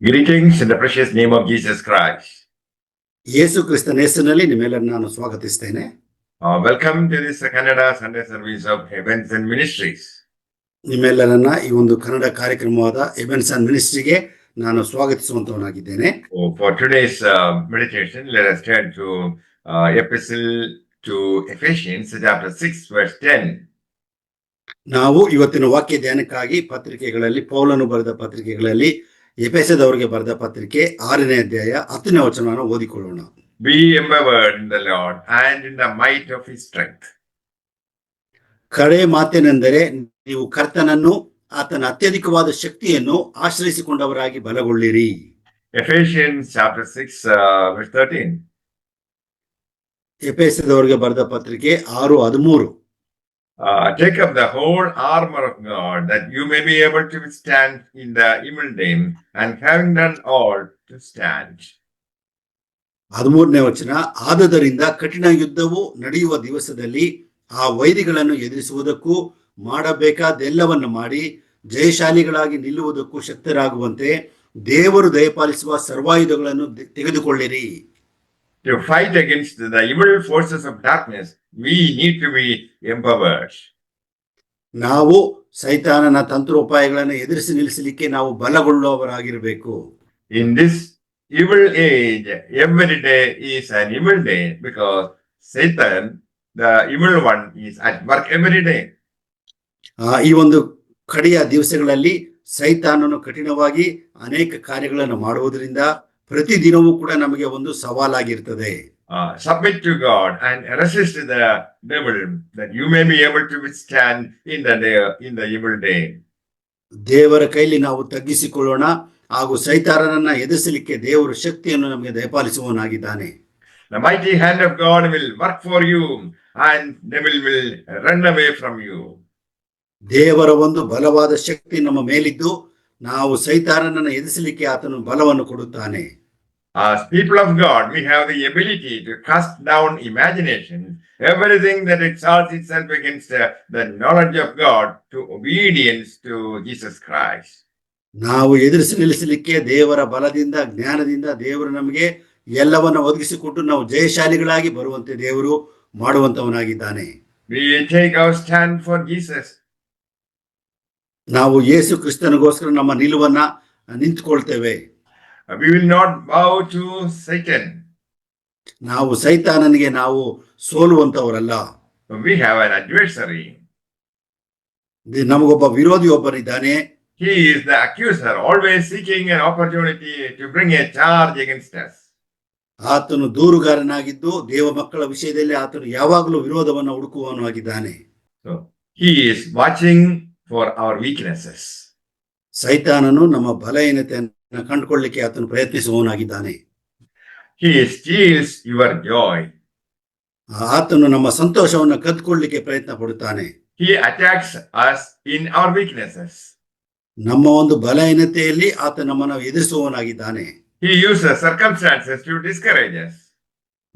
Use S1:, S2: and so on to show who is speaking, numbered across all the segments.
S1: Greetings in the precious name of Jesus Christ.
S2: ಯೇಸು ಕ್ರಿಸ್ತನ ಹೆಸರಿನಲ್ಲಿ ನಿಮ್ಮೆಲ್ಲರನ್ನು ನಾನು ಸ್ವಾಗತಿಸ್ತೇನೆ.
S1: Welcome to this Canada Sunday service of Heavens and Ministries.
S2: ನಿಮ್ಮೆಲ್ಲರನ್ನ ಈ ಒಂದು ಕನ್ನಡ ಕಾರ್ಯಕ್ರಮವಾದ ಎಬೆನ್ಸ್ ಅಂಡ್ ಮಿನಿಸ್ಟ್ರಿಗೆ ನಾನು ಸ್ವಾಗತಿಸುವಂತವನಾಗಿದ್ದೇನೆ.
S1: For today's meditation, let us turn to Epistle to Ephesians, chapter 6, verse 10.
S2: ನಾವು ಇವತ್ತಿನ ವಾಕ್ಯ ಧ್ಯಾನಕ್ಕಾಗಿ ಪತ್ರಿಕೆಗಳಲ್ಲಿ ಪೌಲನು ಬರೆದ ಪತ್ರಿಕೆಗಳಲ್ಲಿ ಎಫೆಸದವರಿಗೆ ಬರೆದ ಪತ್ರಿಕೆ 6ನೇ ಅಧ್ಯಾಯ 10ನೇ ವಚನವನ್ನು ಓದಿಕೊಳ್ಳೋಣ.
S1: Be empowered in the Lord and in the might of His strength.
S2: ಕಡೆ ಮಾತೇನೆಂದರೆ ನೀವು ಕರ್ತನನ್ನು ಆತನ ಅತ್ಯಧಿಕವಾದ ಶಕ್ತಿಯನ್ನು ಆಶ್ರಯಿಸಿಕೊಂಡವರಾಗಿ ಬಲಗೊಳ್ಳಿರಿ.
S1: Ephesians chapter 6, verse 13.
S2: ಎಫೆಸದವರಿಗೆ ಬರೆದ ಪತ್ರಿಕೆ 6:13.
S1: Take up the whole armor of God, that you may be able to withstand in the evil day, and having done all, to stand.
S2: 13ನೇ ವಚನ, ಆದದರಿಂದ ಕಠಿಣ ಯುದ್ಧವು ನಡೆಯುವ ದಿವಸದಲ್ಲಿ ಆ ವೈರಿಗಳನ್ನು ಎದುರಿಸುವುದಕ್ಕೂ ಮಾಡಬೇಕಾದೆಲ್ಲವನ್ನು ಮಾಡಿ ಜಯಶಾಲಿಗಳಾಗಿ ನಿಲ್ಲುವುದಕ್ಕೂ ಶಕ್ತರಾಗುವಂತೆ ದೇವರು ದಯಪಾಲಿಸುವ ಸರ್ವಾಯುಧಗಳನ್ನು ತೆಗೆದುಕೊಳ್ಳಿರಿ.
S1: To fight against the evil forces of darkness, we need to be empowered.
S2: ನಾವು ಸೈತಾನನ ತಂತ್ರೋಪಾಯಗಳನ್ನು ಎದುರಿಸಿ ನಿಲ್ಲಿಸಲಿಕ್ಕೆ ನಾವು ಬಲಗೊಳ್ಳುವವರಾಗಿರಬೇಕು.
S1: In this evil age, every day is an evil day because Satan, the evil one, is at work every day.
S2: ಈ ಒಂದು ಕಡೆಯ ದಿವಸಗಳಲ್ಲಿ ಸೈತಾನನು ಕಠಿಣವಾಗಿ ಅನೇಕ ಕಾರ್ಯಗಳನ್ನು ಮಾಡುವುದರಿಂದ ಪ್ರತಿದಿನವೂ ಕೂಡ ನಮಗೆ ಒಂದು ಸವಾಲಾಗಿರ್ತದೆ.
S1: Submit to God and resist the devil, that you may be able to withstand in the evil day.
S2: ದೇವರ ಕೈಲಿ ನಾವು ತಗ್ಗಿಸಿಕೊಳ್ಳೋಣ, ಹಾಗೂ ಸೈತಾನನನ್ನ ಎದುರಿಸಲಿಕ್ಕೆ ದೇವರು ಶಕ್ತಿಯನ್ನು ನಮಗೆ ದಯಪಾಲಿಸುವವನಾಗಿದ್ದಾನೆ.
S1: The mighty hand of God will work for you and devil will run away from you.
S2: ದೇವರ ಒಂದು ಬಲವಾದ ಶಕ್ತಿ ನಮ್ಮ ಮೇಲಿದ್ದು ನಾವು ಸೈತಾನನನ್ನ ಎದುರಿಸಲಿಕ್ಕೆ ಆತನು ಬಲವನ್ನು ಕೊಡುತ್ತಾನೆ.
S1: As people of God, we have the ability to cast down imagination, everything that exalts itself against the knowledge of God, to obedience to Jesus Christ.
S2: ನಾವು ಎದುರಿಸಿ ನಿಲ್ಲಿಸಲಿಕ್ಕೆ ದೇವರ ಬಲದಿಂದ ಜ್ಞಾನದಿಂದ ದೇವರು ನಮಗೆ ಎಲ್ಲವನ್ನ ಒದಗಿಸಿಕೊಟ್ಟು ನಾವು ಜಯಶಾಲಿಗಳಾಗಿ ಬರುವಂತೆ ದೇವರು ಮಾಡುವಂತವನಾಗಿದ್ದಾನೆ.
S1: We take our stand for Jesus.
S2: ನಾವು ಯೇಸು ಕ್ರಿಸ್ತನಿಗೋಸ್ಕರ ನಮ್ಮ ನಿಲುವನ್ನ ನಿಂತುಕೊಳ್ತೇವೆ.
S1: We will not bow to Satan.
S2: ನಾವು ಸೈತಾನನಿಗೆ ನಾವು ಸೋಲುವಂತವರಲ್ಲ.
S1: We have an adversary.
S2: ನಮಗೊಬ್ಬ ವಿರೋಧಿ ಒಬ್ಬನಿದ್ದಾನೆ.
S1: He is the accuser, always seeking an opportunity to bring a charge against us.
S2: ಆತನು ದೂರುಗಾರನಾಗಿದ್ದು ದೇವ ಮಕ್ಕಳ ವಿಷಯದಲ್ಲಿ ಆತನು ಯಾವಾಗಲೂ ವಿರೋಧವನ್ನು ಹುಡುಕುವವನಾಗಿದ್ದಾನೆ.
S1: So he is watching for our weaknesses.
S2: ಸೈತಾನನು ನಮ್ಮ ಬಲಹೀನತೆಯನ್ನು ಕಂಡುಕೊಳ್ಳಲಿಕ್ಕೆ ಆತನು ಪ್ರಯತ್ನಿಸುವವನಾಗಿದ್ದಾನೆ.
S1: He steals your joy.
S2: ಆತನು ನಮ್ಮ ಸಂತೋಷವನ್ನು ಕದ್ಕೊಳ್ಳಲಿಕ್ಕೆ ಪ್ರಯತ್ನ ಪಡುತ್ತಾನೆ.
S1: He attacks us in our weaknesses.
S2: ನಮ್ಮ ಒಂದು ಬಲಹೀನತೆಯಲ್ಲಿ ಆತ ನಮ್ಮನ್ನು ಎದುರಿಸುವವನಾಗಿದ್ದಾನೆ.
S1: He uses circumstances to discourage us.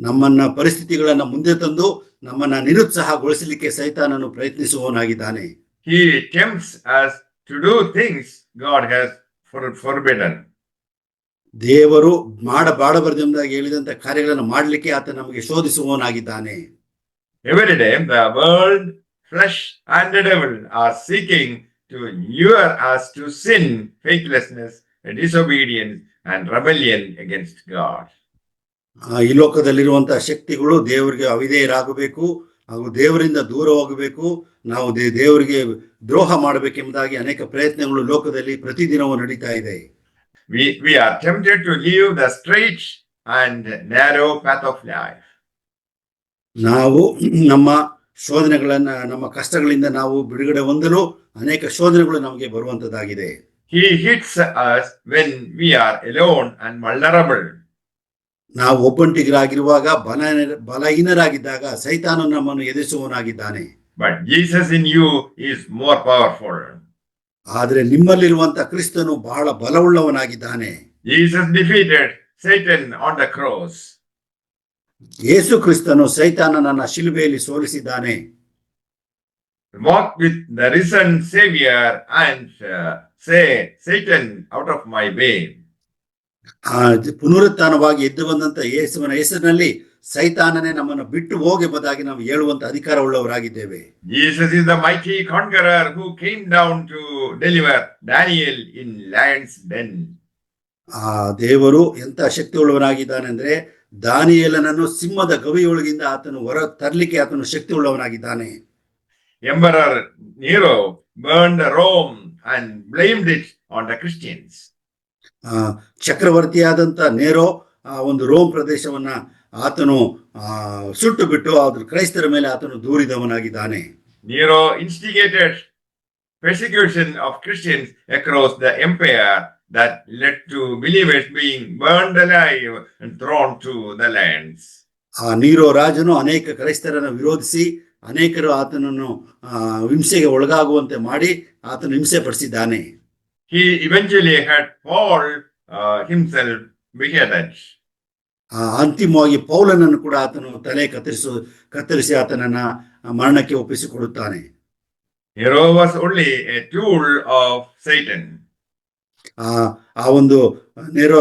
S2: ನಮ್ಮನ್ನ ಪರಿಸ್ಥಿತಿಗಳನ್ನ ಮುಂದೆ ತಂದು ನಮ್ಮನ್ನ ನಿರುತ್ಸಾಹಗೊಳಿಸಲಿಕ್ಕೆ ಸೈತಾನನು ಪ್ರಯತ್ನಿಸುವವನಾಗಿದ್ದಾನೆ.
S1: He tempts us to do things God has forbidden.
S2: ದೇವರು ಮಾಡಬಾರದೆಂಬುದಾಗಿ ಹೇಳಿದಂತ ಕಾರ್ಯಗಳನ್ನು ಮಾಡಲಿಕ್ಕೆ ಆತ ನಮಗೆ ಶೋಧಿಸುವವನಾಗಿದ್ದಾನೆ.
S1: Every day the world, flesh and the devil are seeking to lure us to sin, faithlessness, disobedience and rebellion against God.
S2: ಈ ಲೋಕದಲ್ಲಿರುವಂತಹ ಶಕ್ತಿಗಳು ದೇವರಿಗೆ ಅವಿಧೇಯರಾಗಬೇಕು, ಹಾಗೂ ದೇವರಿಂದ ದೂರ ಹೋಗಬೇಕು, ನಾವು ದೇವರಿಗೆ ದ್ರೋಹ ಮಾಡಬೇಕೆಂಬುದಾಗಿ ಅನೇಕ ಪ್ರಯತ್ನಗಳು ಲೋಕದಲ್ಲಿ ಪ್ರತಿದಿನವೂ ನಡೀತಾ ಇದೆ.
S1: We are tempted to leave the straight and narrow path of life.
S2: ನಾವು ನಮ್ಮ ಶೋಧನೆಗಳನ್ನ, ನಮ್ಮ ಕಷ್ಟಗಳಿಂದ ನಾವು ಬಿಡುಗಡೆ ಹೊಂದಲು ಅನೇಕ ಶೋಧನೆಗಳು ನಮಗೆ ಬರುವಂತದ್ದಾಗಿದೆ.
S1: He hits us when we are alone and vulnerable.
S2: ನಾವು ಒಬ್ಬಂಟಿಗರಾಗಿರುವಾಗ, ಬಲಹೀನರಾಗಿದ್ದಾಗ ಸೈತಾನನು ನಮ್ಮನ್ನು ಎದುರಿಸುವವನಾಗಿದ್ದಾನೆ.
S1: But Jesus in you is more powerful.
S2: ಆದರೆ ನಿಮ್ಮಲ್ಲಿರುವಂತ ಕ್ರಿಸ್ತನು ಬಹಳ ಬಲವುಳ್ಳವನಾಗಿದ್ದಾನೆ.
S1: Jesus defeated Satan on the cross.
S2: ಯೇಸು ಕ್ರಿಸ್ತನು ಸೈತಾನನನ್ನ ಶಿಲುಬೆಯಲ್ಲಿ ಸೋಲಿಸಿದ್ದಾನೆ.
S1: Walk with the risen Savior and say, Satan, out of my way.
S2: ಪುನರುತ್ಥಾನವಾಗಿ ಎದ್ದು ಬಂದಂತ ಯೇಸುವಿನ ಹೆಸರಿನಲ್ಲಿ ಸೈತಾನನೇ ನಮ್ಮನ್ನು ಬಿಟ್ಟು ಹೋಗಿ ಎಂಬುದಾಗಿ ನಾವು ಹೇಳುವಂತ ಅಧಿಕಾರ ಉಳ್ಳವರಾಗಿದ್ದೇವೆ.
S1: Jesus is the mighty conqueror who came down to deliver Daniel in lion's den.
S2: ಆ ದೇವರು ಎಂತ ಶಕ್ತಿ ಉಳ್ಳವನಾಗಿದ್ದಾನೆ ಅಂದ್ರೆ ದಾನಿಯೇಲನನ್ನು ಸಿಂಹದ ಗವಿಯೊಳಗಿಂದ ಆತನು ಹೊರ ತರಲಿಕ್ಕೆ ಆತನು ಶಕ್ತಿ ಉಳ್ಳವನಾಗಿದ್ದಾನೆ.
S1: Emperor Nero burned Rome and blamed it on the Christians.
S2: ಚಕ್ರವರ್ತಿಯಾದಂತ ನೇರೋ ಒಂದು ರೋಮ್ ಪ್ರದೇಶವನ್ನ ಆತನು ಸುಟ್ಟು ಬಿಟ್ಟು ಅದ್ರ ಕ್ರೈಸ್ತರ ಮೇಲೆ ಆತನು ದೂರಿದವನಾಗಿದ್ದಾನೆ.
S1: Nero instigated persecution of Christians across the empire that led to believers being burned alive and thrown to the lands.
S2: ನೀರೋ ರಾಜನು ಅನೇಕ ಕ್ರೈಸ್ತರನ್ನು ವಿರೋಧಿಸಿ ಅನೇಕರು ಆತನನ್ನು ಹಿಂಸೆಗೆ ಒಳಗಾಗುವಂತೆ ಮಾಡಿ ಆತನು ಹಿಂಸೆ ಪಡಿಸಿದ್ದಾನೆ.
S1: He eventually had Paul himself beheaded.
S2: ಅಂತಿಮವಾಗಿ ಪೌಲನನ್ನು ಕೂಡ ಆತನು ತಲೆ ಕತ್ತರಿಸಿ ಆತನನ್ನ ಮರಣಕ್ಕೆ ಒಪ್ಪಿಸಿಕೊಡುತ್ತಾನೆ.
S1: Nero was only a tool of Satan.
S2: ಆ ಒಂದು ನೇರೋ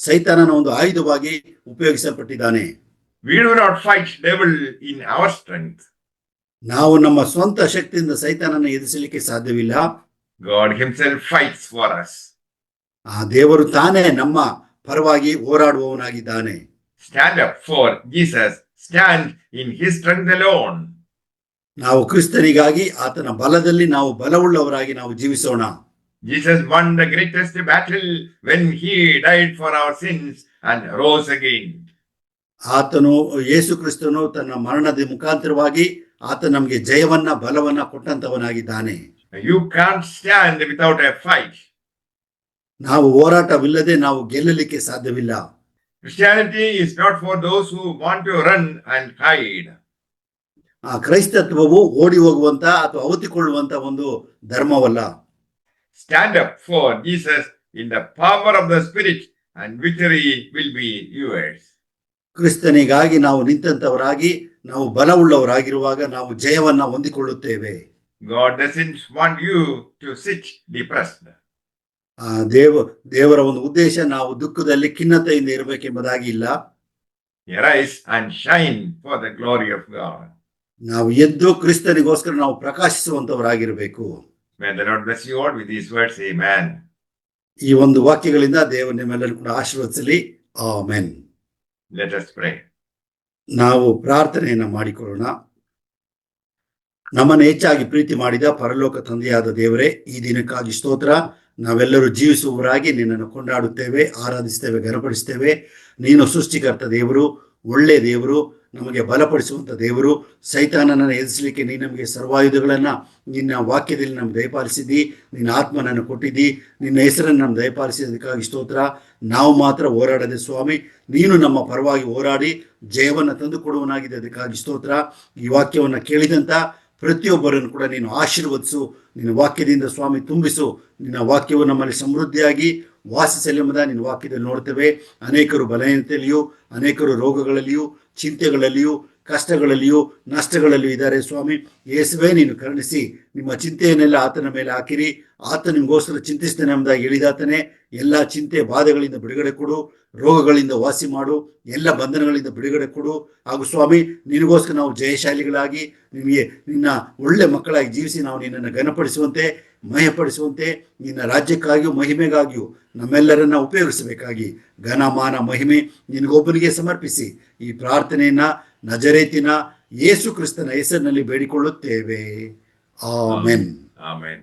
S2: ಸೈತಾನನ ಒಂದು ಆಯುಧವಾಗಿ ಉಪಯೋಗಿಸಲ್ಪಟ್ಟಿದ್ದಾನೆ.
S1: We do not fight devil in our strength.
S2: ನಾವು ನಮ್ಮ ಸ್ವಂತ ಶಕ್ತಿಯಿಂದ ಸೈತಾನನ ಎದುರಿಸಲಿಕ್ಕೆ ಸಾಧ್ಯವಿಲ್ಲ.
S1: God himself fights for us.
S2: ದೇವರು ತಾನೇ ನಮ್ಮ ಪರವಾಗಿ ಹೋರಾಡುವವನಾಗಿದ್ದಾನೆ.
S1: Stand up for Jesus. Stand in his strength alone.
S2: ನಾವು ಕ್ರಿಸ್ತನಿಗಾಗಿ ಆತನ ಬಲದಲ್ಲಿ ನಾವು ಬಲವುಳ್ಳವರಾಗಿ ನಾವು ಜೀವಿಸೋಣ.
S1: Jesus won the greatest battle when he died for our sins and rose again.
S2: ಆತನು ಯೇಸು ಕ್ರಿಸ್ತನು ತನ್ನ ಮರಣದ ಮುಖಾಂತರವಾಗಿ ಆತ ನಮಗೆ ಜಯವನ್ನ ಬಲವನ್ನ ಕೊಟ್ಟಂತವನಾಗಿದ್ದಾನೆ.
S1: You can't stand without a fight.
S2: ನಾವು ಹೋರಾಟವಿಲ್ಲದೆ ನಾವು ಗೆಲ್ಲಲಿಕ್ಕೆ ಸಾಧ್ಯವಿಲ್ಲ.
S1: Christianity is not for those who want to run and hide.
S2: ಕ್ರೈಸ್ತತ್ವವು ಓಡಿ ಹೋಗುವಂತ ಅಥವಾ ಅವತಿಕೊಳ್ಳುವಂತ ಒಂದು ಧರ್ಮವಲ್ಲ.
S1: Stand up for Jesus in the power of the Spirit and victory will be yours.
S2: ಕ್ರಿಸ್ತನಿಗಾಗಿ ನಾವು ನಿಂತಂತವರಾಗಿ ನಾವು ಬಲವುಳ್ಳವರಾಗಿರುವಾಗ ನಾವು ಜಯವನ್ನ ಹೊಂದಿಕೊಳ್ಳುತ್ತೇವೆ.
S1: God doesn't want you to sit depressed.
S2: ದೇವರ ಒಂದು ಉದ್ದೇಶ ನಾವು ದುಃಖದಲ್ಲಿ ಖಿನ್ನತೆಯಿಂದ ಇರಬೇಕೆಂಬುದಾಗಿ ಇಲ್ಲ.
S1: Arise and shine for the glory of God.
S2: ನಾವು ಎದ್ದು ಕ್ರಿಸ್ತನಿಗೋಸ್ಕರ ನಾವು ಪ್ರಕಾಶಿಸುವಂತವರಾಗಿರಬೇಕು.
S1: May the Lord bless you all with these words. Amen.
S2: ಈ ಒಂದು ವಾಕ್ಯಗಳಿಂದ ದೇವರು ನಿಮ್ಮೆಲ್ಲರೂ ಕೂಡ ಆಶೀರ್ವದಿಸಲಿ. ಆಮೆನ್.
S1: Let us pray.
S2: ನಾವು ಪ್ರಾರ್ಥನೆಯನ್ನ ಮಾಡಿಕೊಳ್ಳೋಣ. ನಮ್ಮನ್ನು ಹೆಚ್ಚಾಗಿ ಪ್ರೀತಿ ಮಾಡಿದ ಪರಲೋಕ ತಂದೆಯಾದ ದೇವರೇ, ಈ ದಿನಕ್ಕಾಗಿ ಸ್ತೋತ್ರ. ನಾವೆಲ್ಲರೂ ಜೀವಿಸುವವರಾಗಿ ನಿನ್ನನ್ನು ಕೊಂಡಾಡುತ್ತೇವೆ, ಆರಾಧಿಸ್ತೇವೆ, ಘನಪಡಿಸ್ತೇವೆ. ನೀನು ಸೃಷ್ಟಿಕರ್ತ ದೇವರು, ಒಳ್ಳೆ ದೇವರು, ನಮಗೆ ಬಲಪಡಿಸುವಂತ ದೇವರು. ಸೈತಾನನನ್ನು ಎದುರಿಸಲಿಕ್ಕೆ ನೀನು ನಮಗೆ ಸರ್ವಾಯುಧಗಳನ್ನ ನಿನ್ನ ವಾಕ್ಯದಲ್ಲಿ ನಮ್ಗೆ ದಯಪಾಲಿಸಿದ್ದಿ. ನಿನ್ನ ಆತ್ಮನನ್ನು ಕೊಟ್ಟಿದ್ದಿ. ನಿನ್ನ ಹೆಸರನ್ನು ನಮ್ಗೆ ದಯಪಾಲಿಸಿದ್ದಕ್ಕಾಗಿ ಸ್ತೋತ್ರ. ನಾವು ಮಾತ್ರ ಹೋರಾಡದೆ ಸ್ವಾಮಿ, ನೀನು ನಮ್ಮ ಪರವಾಗಿ ಹೋರಾಡಿ ಜಯವನ್ನು ತಂದು ಕೊಡುವನಾಗಿದೆ, ಅದಕ್ಕಾಗಿ ಸ್ತೋತ್ರ. ಈ ವಾಕ್ಯವನ್ನು ಕೇಳಿದಂತ ಪ್ರತಿಯೊಬ್ಬರನ್ನು ಕೂಡ ನೀನು ಆಶೀರ್ವದಿಸು. ನಿನ್ನ ವಾಕ್ಯದಿಂದ ಸ್ವಾಮಿ ತುಂಬಿಸು. ನಿನ್ನ ವಾಕ್ಯವು ನಮ್ಮಲ್ಲಿ ಸಮೃದ್ಧಿಯಾಗಿ ವಾಸಿಸಲೆಂಬುದ ನಿನ್ನ ವಾಕ್ಯದಲ್ಲಿ ನೋಡ್ತೇವೆ. ಅನೇಕರು ಬಲಹೀನತೆಯಲ್ಲಿಯೂ, ಅನೇಕರು ರೋಗಗಳಲ್ಲಿಯೂ, ಚಿಂತೆಗಳಲ್ಲಿಯೂ, ಕಷ್ಟಗಳಲ್ಲಿಯೂ, ನಷ್ಟಗಳಲ್ಲಿಯೂ ಇದ್ದಾರೆ ಸ್ವಾಮಿ. ಯೇಸುವೇ, ನೀನು ಕರುಣಿಸಿ ನಿಮ್ಮ ಚಿಂತೆಯನ್ನೆಲ್ಲ ಆತನ ಮೇಲೆ ಹಾಕಿರಿ. ಆತ ನಿಮಗೋಸ್ಕರ ಚಿಂತಿಸ್ತಾನೆ ಎಂಬುದಾಗಿ ಹೇಳಿದಾತನೇ. ಎಲ್ಲ ಚಿಂತೆ ಬಾಧೆಗಳಿಂದ ಬಿಡುಗಡೆ ಕೊಡು, ರೋಗಗಳಿಂದ ವಾಸಿ ಮಾಡು, ಎಲ್ಲ ಬಂಧನಗಳಿಂದ ಬಿಡುಗಡೆ ಕೊಡು. ಹಾಗೂ ಸ್ವಾಮಿ, ನಿನಗೋಸ್ಕರ ನಾವು ಜಯಶಾಲಿಗಳಾಗಿ ನಿನಗೆ ನಿನ್ನ ಒಳ್ಳೆ ಮಕ್ಕಳಾಗಿ ಜೀವಿಸಿ ನಾವು ನಿನ್ನನ್ನು ಘನಪಡಿಸುವಂತೆ, ಮಹಿಮೆಪಡಿಸುವಂತೆ, ನಿನ್ನ ರಾಜ್ಯಕ್ಕಾಗಿಯೂ ಮಹಿಮೆಗಾಗಿಯೂ ನಮ್ಮೆಲ್ಲರನ್ನ ಉಪಯೋಗಿಸಬೇಕಾಗಿ ಘನ ಮಾನ ಮಹಿಮೆ ನಿನಗೊಬ್ಬನಿಗೆ ಸಮರ್ಪಿಸಿ ಈ ಪ್ರಾರ್ಥನೆಯನ್ನ ನಜರೇತಿನ ಯೇಸು ಕ್ರಿಸ್ತನ ಹೆಸರಿನಲ್ಲಿ ಬೇಡಿಕೊಳ್ಳುತ್ತೇವೆ. ಆಮೆನ್.
S1: Amen.